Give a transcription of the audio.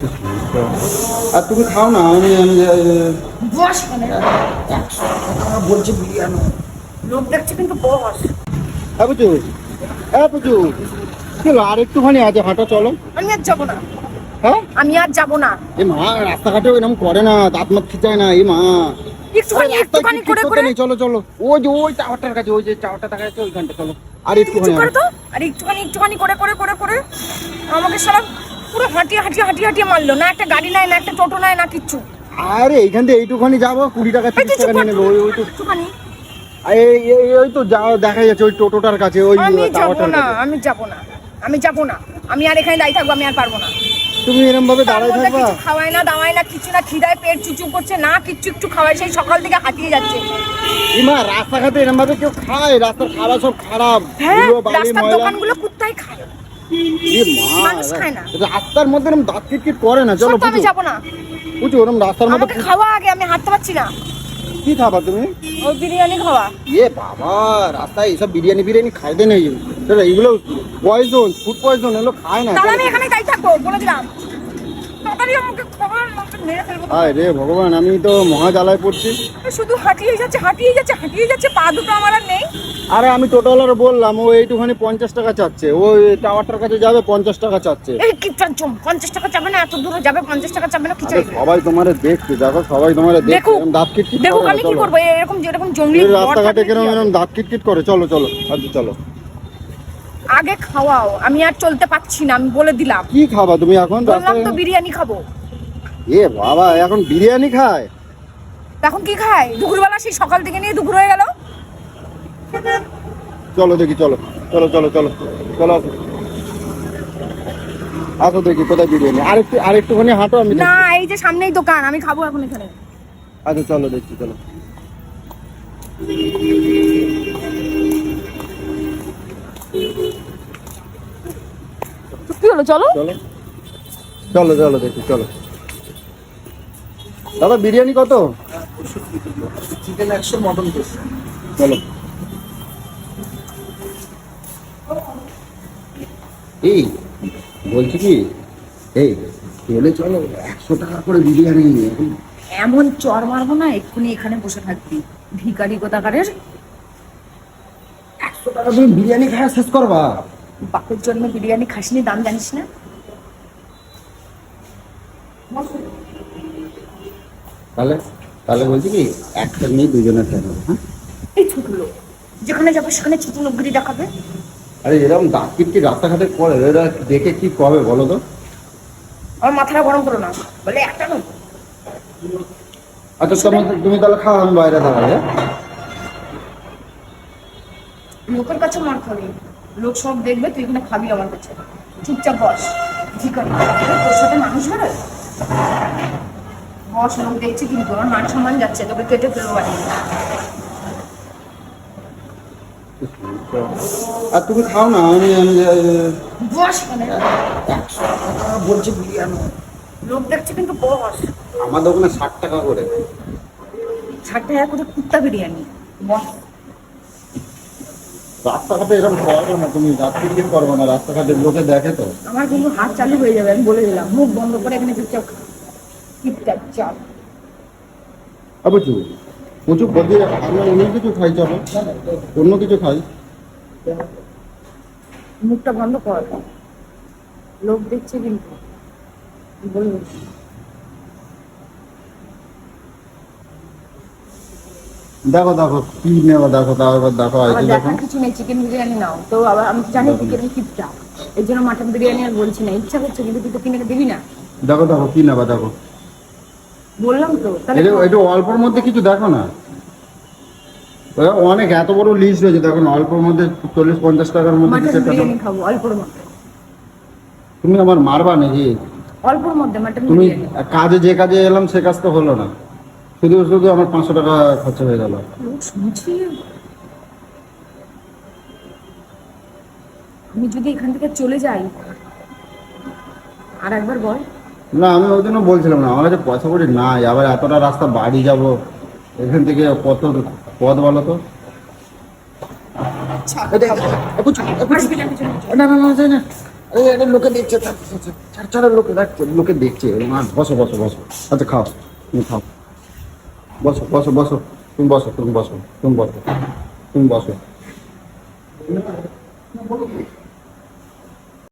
আর তুমি খাও না, আমি বস মানে 100 টাকা বলছে বিরিয়ানি, লোক দেখছে কিন্তু বস। হ্যাঁ বুঝু, হ্যাঁ বুঝু, চলো আর একটুখানি আছে, হাঁটা চলো। আমি আর যাবো না, হ্যাঁ আমি আর যাবো না। এ মা, রাস্তাঘাটে এরকম করে না, দাঁত মাত খিচায় না এ মা। একটুখানি একটুখানি করে করে চলো চলো, ওই যে ওই টাওয়ারটার কাছে, ওই যে টাওয়ারটা দেখা যাচ্ছে ওইখানটা, চলো আর একটুখানি করে তো, আর একটুখানি একটুখানি করে করে করে করে আমাকে সারা পুরো হাঁটিয়ে হাঁটিয়ে হাঁটিয়ে হাঁটিয়ে মারলো। না একটা গাড়ি নাই, না একটা টোটো নাই, না কিচ্ছু। আরে এইখান থেকে এইটুখানি যাবো, 20 টাকা 30 টাকা নিয়ে নেবে। ওই তো একটুখানি, ওই তো যাও, দেখা যাচ্ছে ওই টোটোটার কাছে, ওই আমি যাবো টাওয়ারটার না, কাছে। আমি যাবো না, আমি যাবো না, আমি আর এখানে দাঁড়িয়ে থাকবো, আমি আর পারবো না। তুমি এরকম ভাবে দাঁড়ায় থাকবা? কিছু খাওয়াই না, দাওয়াই না, কিছু না, খিদায় পেট চুচু করছে না, কিচ্ছু একটু খাওয়াই, সেই সকাল থেকে হাঁটিয়ে যাচ্ছে। ইমা, রাস্তাঘাটে এরকম ভাবে কেউ খায়? রাস্তার খাবার সব খারাপ, হ্যাঁ, ধুলো বালি রাস্তার ময়লা। দোকানগুলো কুত্তাই খায়, এ মা, মানুষ খায় না। রাস্তার মধ্যে এরকম দাঁত কিটকিট করে না। চলো সত্যি আমি বুঝু যাবো না, বুঝু, ওরকম রাস্তার মধ্যে আমাকে খাওয়া আগে, আমি হাঁটতে পারছি না। কি খাবা তুমি? ওই বিরিয়ানি খাওয়া। এ বাবা, রাস্তায় এইসব বিরিয়ানি ফিরিয়ানি খাইতে নেই। চলো, এগুলো পয়জন, ফুড পয়জন, এগুলো খায় না। তাহলে আমি এখানে তাই থাকবো, বলে দিলাম। তাড়াতাড়ি আমাকে খাবার মেরে ফেলবো। হায় রে ভগবান, আমি তো মহা জ্বালায় পড়ছি। শুধু হাঁটিয়ে যাচ্ছে, হাঁটিয়ে যাচ্ছে, হাঁটিয়ে যাচ্ছে, পা দুটো আমার আর নেই। আরে আমি টোটোওয়ালার বললাম, ও এইটুখানি 50 টাকা চাচ্ছে, ওই টাওয়ারটার কাছে যাবে 50 টাকা চাচ্ছে। এই কি চাচ্ছ? 50 টাকা চাবে না? এত দূরে যাবে 50 টাকা চাবে না? কি আরে চাই? সবাই তোমারে দেখছে, দেখো সবাই তোমারে দেখছে, দেখুক, এরকম দাঁত কিটকিট দেখুক করে না, আমি কি চলো। করবো, এরকম যেরকম জঙ্গলি এই বর রাস্তাঘাটে থাকলে কেরম কি হবে? এরকম দাঁত কিটকিট করে, চলো চলো আজকে চলো। আগে খাওয়াও, আমি আর চলতে পারছি না, আমি বলে দিলাম। কি খাবা তুমি এখন বললাম রাস্তায়? তো বিরিয়ানি খাবো। এ বাবা, এখন বিরিয়ানি খায়? এখন কি খায়? দুপুরবেলা সেই সকাল থেকে নিয়ে দুপুর হয়ে গেল। চলো দেখি, চলো চলো চলো চলো চলো, আসো আসো দেখি কোথায় বিরিয়ানি। আরেকটুখানি হাঁটো, আমি না, দেখছি। এই যে সামনেই দোকান, আমি খাবো এখন এখানে। আচ্ছা চলো দেখছি, চলো। কি হলো? চলো। চলো চলো চলো দেখি, চলো। দাদা বিরিয়ানি কত? Chicken 100, mutton 200। চলো। এই বলছি কি, এই চলে চলো, 100 টাকা করে বিরিয়ানি। এমন চর মারবো না, এক্ষুনি এখানে বসে থাকবি, ভিখারি কোথাকারের। 100 টাকা তুমি বিরিয়ানি খাওয়া শেষ করবা? বাপের জন্য বিরিয়ানি খাসনি, দাম জানিস না? তাহলে তাহলে বলছি কি, একটা নিয়ে দুজনের থাকবে, হ্যাঁ? এই ছোট লোক, যেখানে যাবে সেখানে ছোট লোকগিরি দেখাবে। আরে এরকম দাঁত কিটকি রাস্তাঘাটে করে, এরা দেখে কি কবে বলো তো? আমার মাথাটা গরম করো না, বলে একটা নয়। আচ্ছা তুমি তাহলে খাও, আমি বাইরে দাঁড়াই। হ্যাঁ? লোকের কাছে মার খাবি, লোক সব দেখবে, তুই এখানে খাবি আমার কাছে। চুপচাপ বস, ভিখারি। তোর সাথে মানুষ বেরোয়? বস, লোক দেখছে কিন্তু, আমার মান সম্মান যাচ্ছে, তোকে কেটে ফেলবো বাড়ি। আর তুমি খাও না, বস মানে 100 টাকা বলছে বিরিয়ানি। লোক দেখছে কিন্তু বস। আমার দোকানে 60 টাকা করে। 60 টাকা করে কুত্তা বিরিয়ানি, বস। রাস্তাঘাটে এরকম করবে না, তুমি দাঁত কিটকিট করবে না, রাস্তাঘাটে লোকে দেখে তো। আমার কিন্তু হাত চালু হয়ে যাবে, আমি বলে দিলাম। মুখ বন্ধ করে এখানে চুপচাপ খা। চুপচাপ চাপ। বুঝু বুঝু বলছি, আমরা অন্য কিছু খাই, চলো অন্য কিছু খাই। মুখটা বন্ধ কর, লোক দেখছে কিন্তু, বলবো। দেখো দেখো কি নেবো, দেখো তাও এবার দেখো। আমার আইতে দেখার দেখো, কিছু নেই, চিকেন বিরিয়ানি নাও তো। আবার আমি জানি চিকেন কিপটা, এই জন্য মাটন বিরিয়ানি আর বলছি না। ইচ্ছা করছে কিন্তু তুই তো কিনে দিবি না। দেখো দেখো কি নেবা, দেখো। বললাম তো, তাহলে এটা একটু অল্পর মধ্যে কিছু দেখো না। অনেক এত বড় লিস্ট রয়েছে, দেখো না, অল্পর মধ্যে 40-50 টাকার মধ্যে মাটন কিছু একটা দাও। বিরিয়ানি খাবো অল্পর মধ্যে। তুমি আমার মারবা নাকি? অল্পর মধ্যে মাটন তুমি বিরিয়ানি। কাজে, যে কাজে এলাম সে কাজ তো হলো না, শুধু শুধু আমার 500 টাকা খরচা হয়ে গেল। লোক শুনছি, আমি যদি এখান থেকে চলে যাই, আর একবার বল। না, আমি ওই জন্য বলছিলাম না, আমার কাছে পয়সা কড়ি নাই, আবার এতটা রাস্তা বাড়ি যাব, এখান থেকে কত পথ বলো তো? আচ্ছা, না না না না আরে এটা লোকে দেখছে, ছাড় লোকে দেখছে, লোকে দেখছে। বসো বসো বসো, আচ্ছা খাও, তুমি খাও, বসো বসো বসো, তুমি বসো, তুমি বসো, তুমি বসো, তুমি বসো।